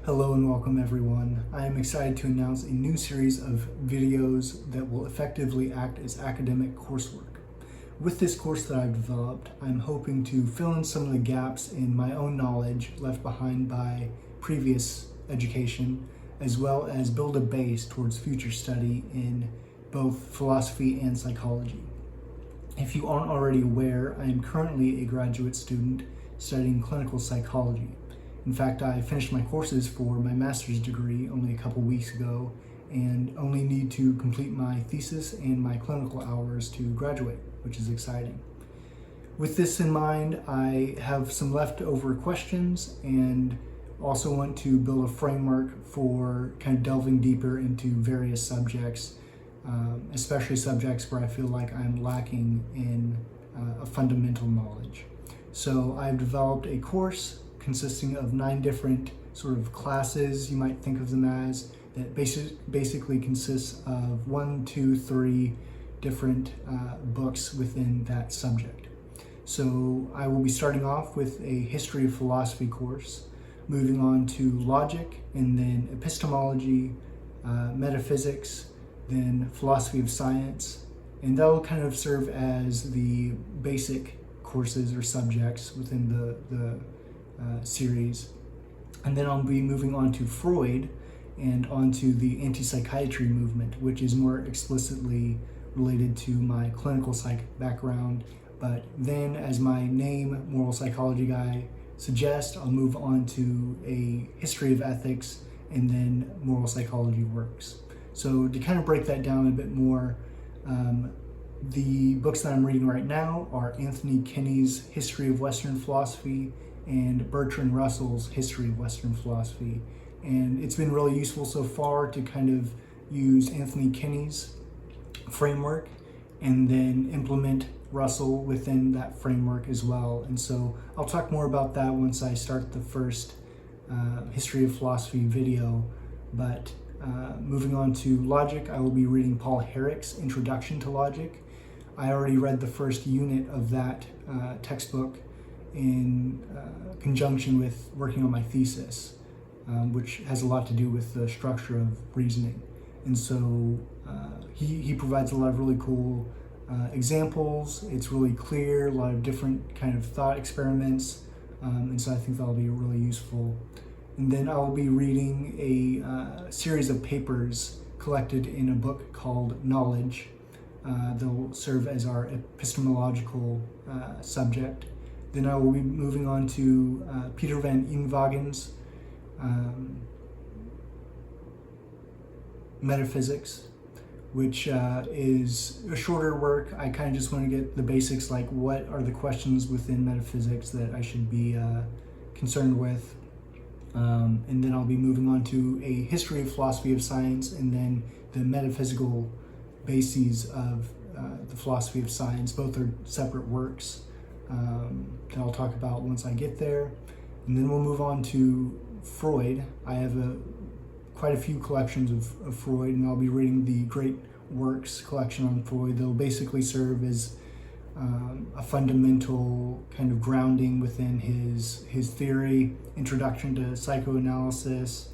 Hello and welcome everyone. I am excited to announce a new series of videos that will effectively act as academic coursework. With this course that I've developed, I'm hoping to fill in some of the gaps in my own knowledge left behind by previous education, as well as build a base towards future study in both philosophy and psychology. If you aren't already aware, I am currently a graduate student studying clinical psychology. In fact, I finished my courses for my master's degree only a couple weeks ago and only need to complete my thesis and my clinical hours to graduate, which is exciting. With this in mind, I have some leftover questions and also want to build a framework for kind of delving deeper into various subjects, especially subjects where I feel like I'm lacking in a fundamental knowledge. So I've developed a course consisting of 9 different sort of classes, you might think of them as, that basically consists of 1, 2, 3 different books within that subject. So I will be starting off with a history of philosophy course, moving on to logic, and then epistemology, metaphysics, then philosophy of science, and that will kind of serve as the basic courses or subjects within the series. And then I'll be moving on to Freud and onto the anti-psychiatry movement, which is more explicitly related to my clinical psych background. But then, as my name, moral psychology guy, suggests, I'll move on to a history of ethics and then moral psychology works. So to kind of break that down a bit more, the books that I'm reading right now are Anthony Kinney's History of Western Philosophy and Bertrand Russell's History of Western Philosophy. And it's been really useful so far to kind of use Anthony Kinney's framework and then implement Russell within that framework as well. And so I'll talk more about that once I start the first History of Philosophy video. But moving on to logic, I will be reading Paul Herrick's Introduction to Logic. I already read the first unit of that textbook in conjunction with working on my thesis, which has a lot to do with the structure of reasoning. And so he provides a lot of really cool examples. It's really clear, a lot of different kind of thought experiments, and so I think that'll be really useful. And then I'll be reading a series of papers collected in a book called Knowledge. They'll serve as our epistemological subject. Then I will be moving on to Peter van Inwagen's Metaphysics, which is a shorter work. I kind of just want to get the basics, like what are the questions within metaphysics that I should be concerned with. And then I'll be moving on to a history of philosophy of science, and then the metaphysical bases of the philosophy of science. Both are separate works that I'll talk about once I get there. And then we'll move on to Freud. I have quite a few collections of Freud, and I'll be reading the Great Works collection on Freud. They'll basically serve as a fundamental kind of grounding within his theory, introduction to psychoanalysis.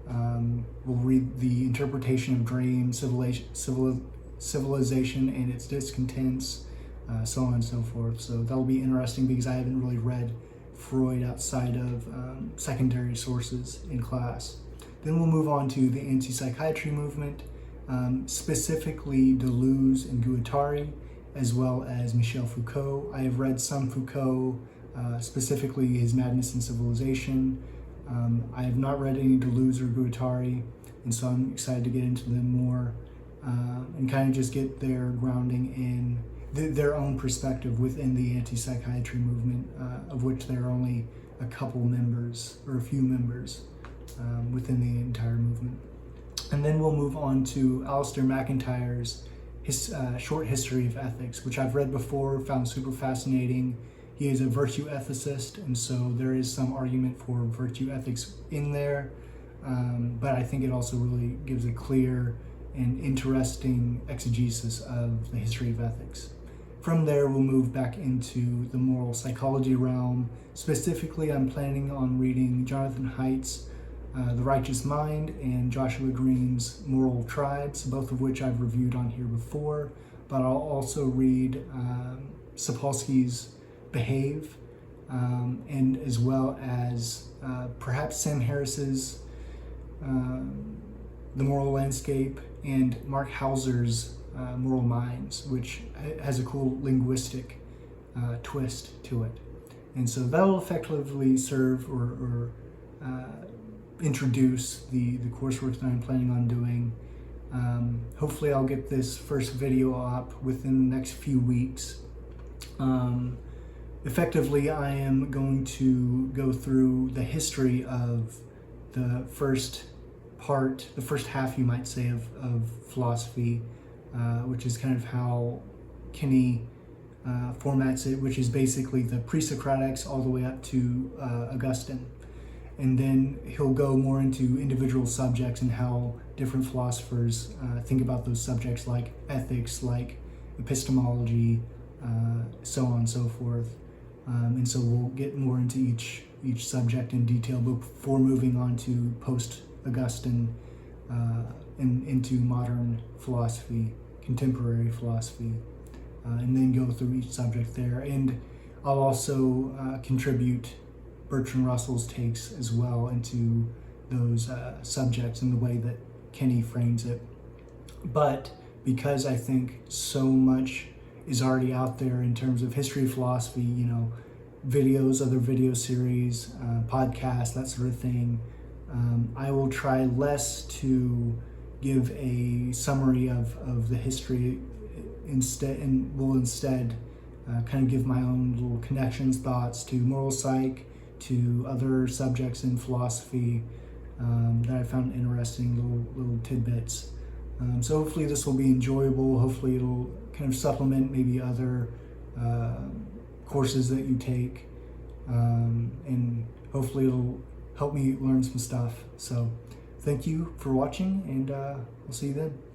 We'll read the interpretation of dreams, civilization and its discontents, so on and so forth. So that'll be interesting because I haven't really read Freud outside of secondary sources in class. Then we'll move on to the anti-psychiatry movement, specifically Deleuze and Guattari, as well as Michel Foucault. I have read some Foucault, specifically his Madness and Civilization. I have not read any Deleuze or Guattari, and so I'm excited to get into them more and kind of just get their grounding in their own perspective within the anti-psychiatry movement, of which there are only a couple members, or a few members, within the entire movement. And then we'll move on to Alistair McIntyre's Short History of Ethics, which I've read before, found super fascinating. He is a virtue ethicist, and so there is some argument for virtue ethics in there, but I think it also really gives a clear and interesting exegesis of the history of ethics. From there, we'll move back into the moral psychology realm. Specifically, I'm planning on reading Jonathan Haidt's The Righteous Mind and Joshua Green's Moral Tribes, both of which I've reviewed on here before. But I'll also read Sapolsky's Behave, and as well as perhaps Sam Harris's The Moral Landscape and Mark Hauser's Moral Minds, which has a cool linguistic twist to it. And so that'll effectively serve or introduce the coursework that I'm planning on doing. Hopefully I'll get this first video up within the next few weeks. Effectively, I am going to go through the history of the first part, the first half, you might say, of philosophy, which is kind of how Kinney formats it, which is basically the pre-Socratics all the way up to Augustine. And then he'll go more into individual subjects and how different philosophers think about those subjects, like ethics, like epistemology, so on and so forth. And so we'll get more into each subject in detail before moving on to post-Augustine and into modern philosophy, contemporary philosophy, and then go through each subject there. And I'll also contribute Bertrand Russell's takes as well into those subjects and the way that Kinney frames it. But because I think so much is already out there in terms of history of philosophy, you know, videos, other video series, podcasts, that sort of thing, I will try less to give a summary of the history and will instead kind of give my own little connections, thoughts to moral psych, to other subjects in philosophy that I found interesting, little tidbits. So hopefully this will be enjoyable. Hopefully it'll kind of supplement maybe other courses that you take, and hopefully it'll help me learn some stuff. So thank you for watching, and we'll see you then.